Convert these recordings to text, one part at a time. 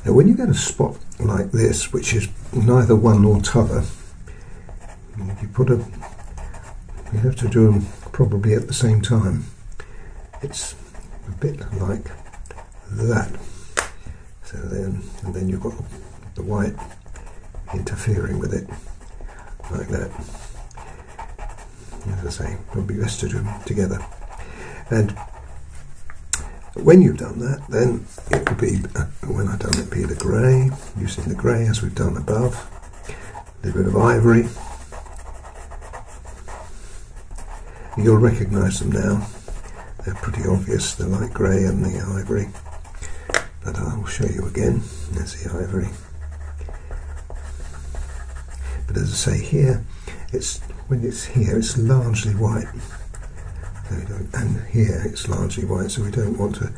Now when you get a spot like this, which is neither one nor t'other, you have to do them probably at the same time. It's a bit like that. So and then you've got the white interfering with it, like that. As I say, it would be best to do them together. And when you've done that, then it will be, when I've done it, be the grey, using the grey as we've done above, a little bit of ivory. You'll recognise them now. They're pretty obvious, the light grey and the ivory. But I will show you again. There's the ivory. But as I say, here, when it's here, it's largely white. And here it's largely white, so we don't want to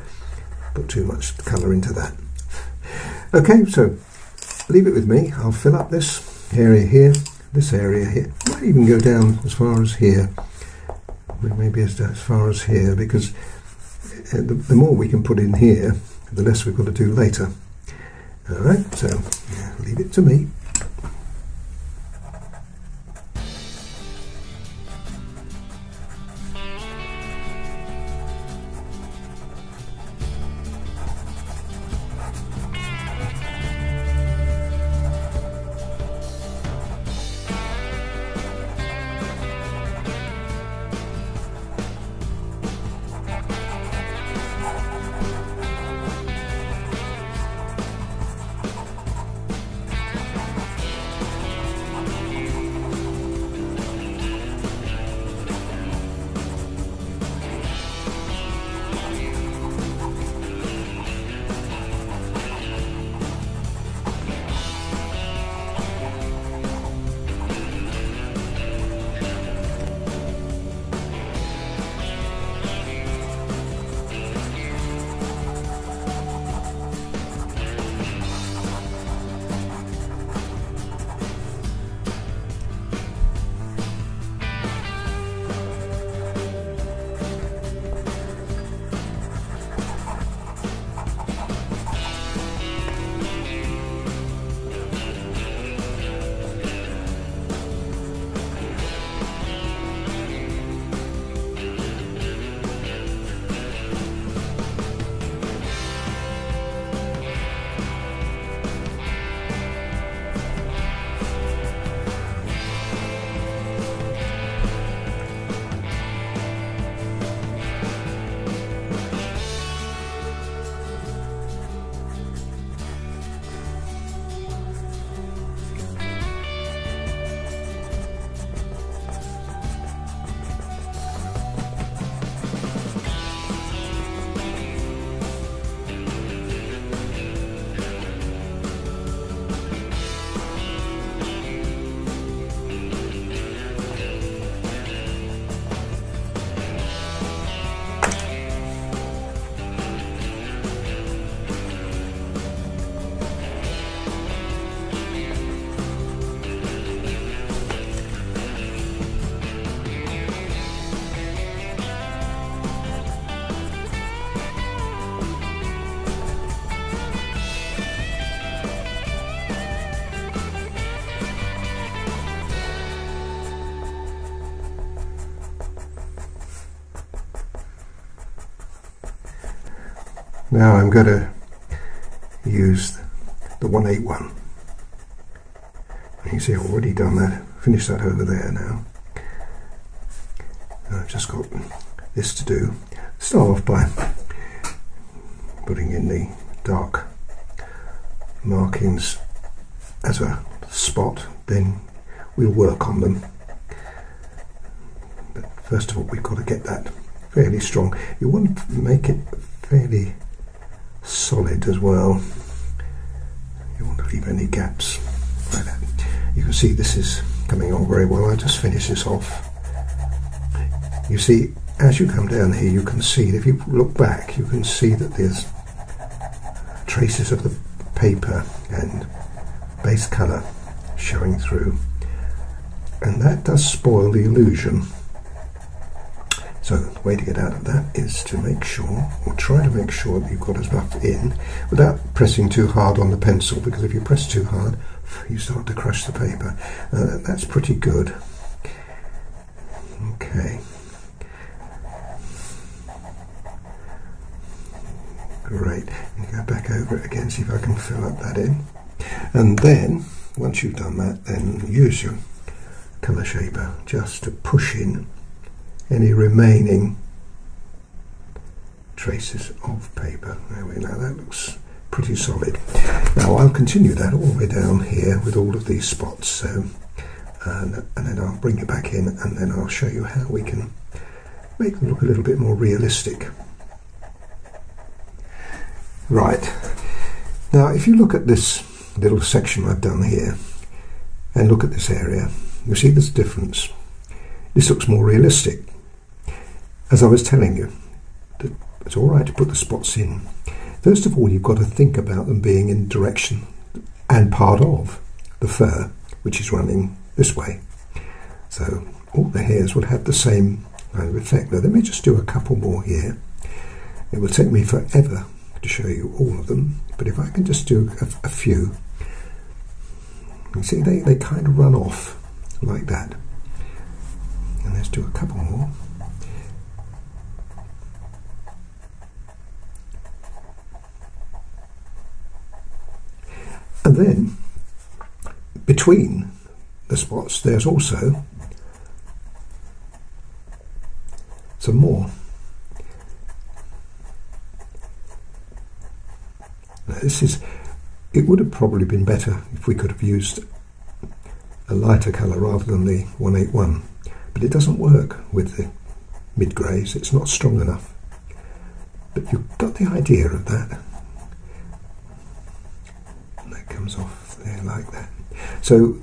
put too much colour into that. Okay, so leave it with me. I'll fill up this area here, this area here. Might even go down as far as here. Maybe as far as here, because the more we can put in here, the less we've got to do later. Alright, so leave it to me. Now I'm going to use the 181. You can see I've already done that, finished that over there now. And I've just got this to do. Start off by putting in the dark markings as a spot, then we'll work on them. But first of all, we've got to get that fairly strong. You want to make it fairly solid as well. You want to leave any gaps like that. You can see this is coming on very well. I just finish this off. You see, as you come down here, you can see, if you look back, you can see that there's traces of the paper and base colour showing through, and that does spoil the illusion. So the way to get out of that is to make sure, or try to make sure, that you've got enough in without pressing too hard on the pencil, because if you press too hard you start to crush the paper. That's pretty good. Okay. Great. And go back over it again, see if I can fill up that in. And then, once you've done that, then use your colour shaper just to push in any remaining traces of paper. There we go, that looks pretty solid. Now I'll continue that all the way down here with all of these spots, so, and then I'll bring it back in, and then I'll show you how we can make them look a little bit more realistic. Right, now if you look at this little section I've done here and look at this area, you see there's a difference. This looks more realistic. As I was telling you, it's alright to put the spots in. First of all, you've got to think about them being in direction and part of the fur, which is running this way. So all the hairs will have the same kind of effect. Now let me just do a couple more here. It will take me forever to show you all of them, but if I can just do a few, you see they kind of run off like that. And let's do a couple more. And then between the spots there's also some more. Now it would have probably been better if we could have used a lighter colour rather than the 181, but it doesn't work with the mid-greys, it's not strong enough. But you've got the idea of that. And that comes off there like that. So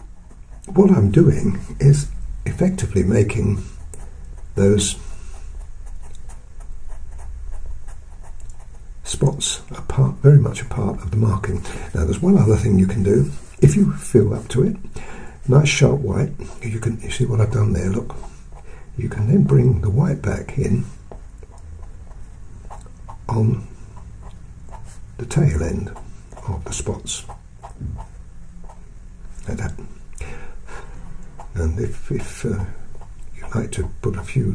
what I'm doing is effectively making those spots very much a part of the marking. Now there's one other thing you can do. If you feel up to it, nice sharp white, you see what I've done there, look. You can then bring the white back in on the tail end of the spots, like that. And if you like to put a few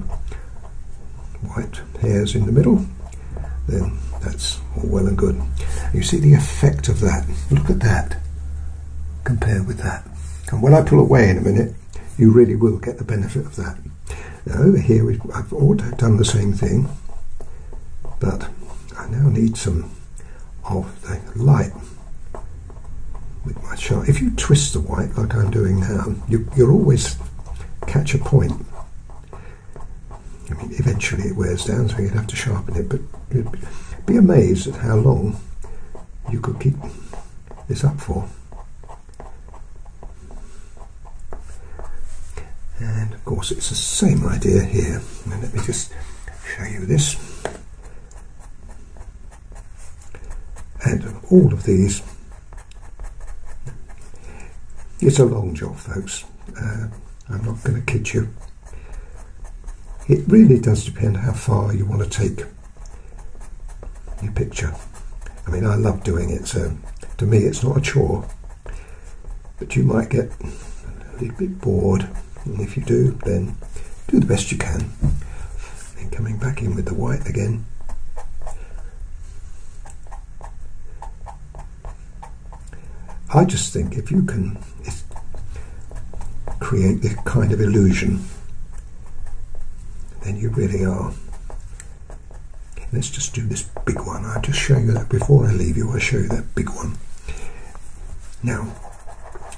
white hairs in the middle, then that's all well and good. You see the effect of that. Look at that compared with that. And when I pull away in a minute, you really will get the benefit of that. Now over here I've already done the same thing, but I now need some of the light with my sharp. If you twist the white like I'm doing now, you'll always catch a point. I mean, eventually it wears down, so you'd have to sharpen it, but you'd be amazed at how long you could keep this up for. And of course it's the same idea here. And let me just show you this. And all of these, it's a long job, folks. I'm not going to kid you. It really does depend how far you want to take your picture. I mean, I love doing it, so to me it's not a chore, but you might get a little bit bored, and if you do, then do the best you can. Then coming back in with the white again. I just think if you can create this kind of illusion, then you really are. Let's just do this big one. I'll just show you that before I leave you. I'll show you that big one. Now,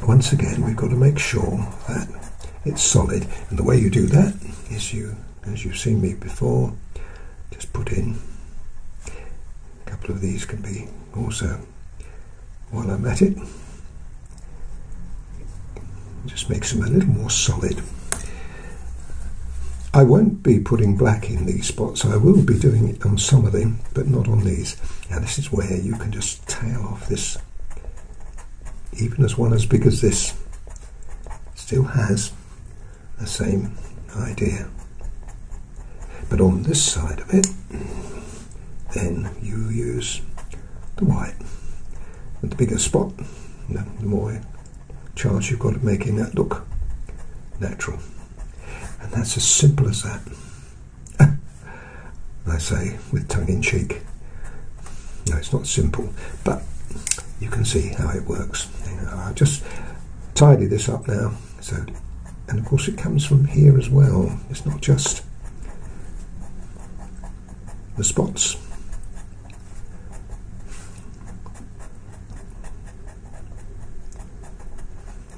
once again, we've got to make sure that it's solid, and the way you do that is as you've seen me before, just put in a couple of these. Can be also, while I'm at it, just makes them a little more solid. I won't be putting black in these spots. I will be doing it on some of them, but not on these. Now this is where you can just tail off this, even as one as big as this still has the same idea. But on this side of it, then you use the white. And the bigger spot, the more chance you've got of making that look natural. And that's as simple as that. I say with tongue-in-cheek. No, it's not simple, but you can see how it works. I'll just tidy this up now. So, and of course it comes from here as well. It's not just the spots.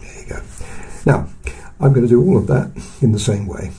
There you go. Now, I'm going to do all of that in the same way.